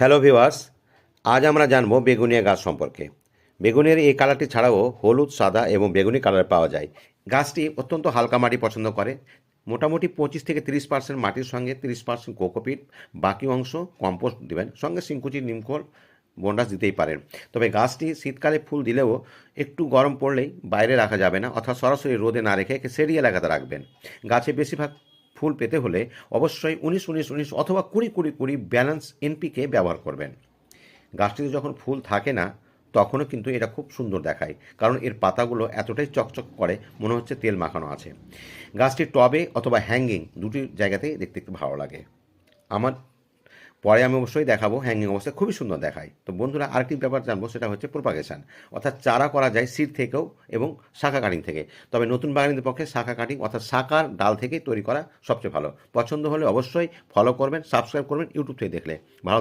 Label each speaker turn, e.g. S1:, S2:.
S1: Hello viewers, আজ আমরা জানবো বেগুনিয়া গাছ সম্পর্কে। বেগুনের এই কালারটি ছাড়াও হলুদ, সাদা এবং বেগুনি কালার পাওয়া যায়। গাছটি অত্যন্ত হালকা মাটি পছন্দ করে। মোটামুটি 25 থেকে 30% মাটির সঙ্গে 30% কোকোপিট, বাকি অংশ কম্পোস্ট দিবেন। সঙ্গে সিংকুচি, নিমখোল, বন্ডাস দিতেই পারেন। তবে গাছটি শীতকালে ফুল দিলেও একটু গরম পড়লেই বাইরে রাখা যাবে না, অর্থাৎ সরাসরি রোদে না রেখে সেরি এলাকাতে রাখবেন। গাছে বেশিরভাগ ফুল পেতে হলে অবশ্যই 19-19-19 অথবা 20-20-20 ব্যালেন্স এনপিকে ব্যবহার করবেন। গাছটিতে যখন ফুল থাকে না তখনও কিন্তু এটা খুব সুন্দর দেখায়, কারণ এর পাতাগুলো এতটাই চকচক করে মনে হচ্ছে তেল মাখানো আছে। গাছটি টবে অথবা হ্যাঙ্গিং দুটি জায়গাতেই দেখতে একটু ভালো লাগে। আমার পরে আমি অবশ্যই দেখাবো হ্যাঙ্গিং অবস্থায় খুবই সুন্দর দেখায়। তো বন্ধুরা, আরেকটি ব্যাপার জানবো, সেটা হচ্ছে প্রোপাগেশন, অর্থাৎ চারা করা যায় সিড থেকেও এবং শাখা কাটিং থেকে। তবে নতুন বাগানীদের পক্ষে শাখা কাটিং অর্থাৎ শাখার ডাল থেকেই তৈরি করা সবচেয়ে ভালো। পছন্দ হলে অবশ্যই ফলো করবেন, সাবস্ক্রাইব করবেন ইউটিউব থেকে দেখলে। ভালো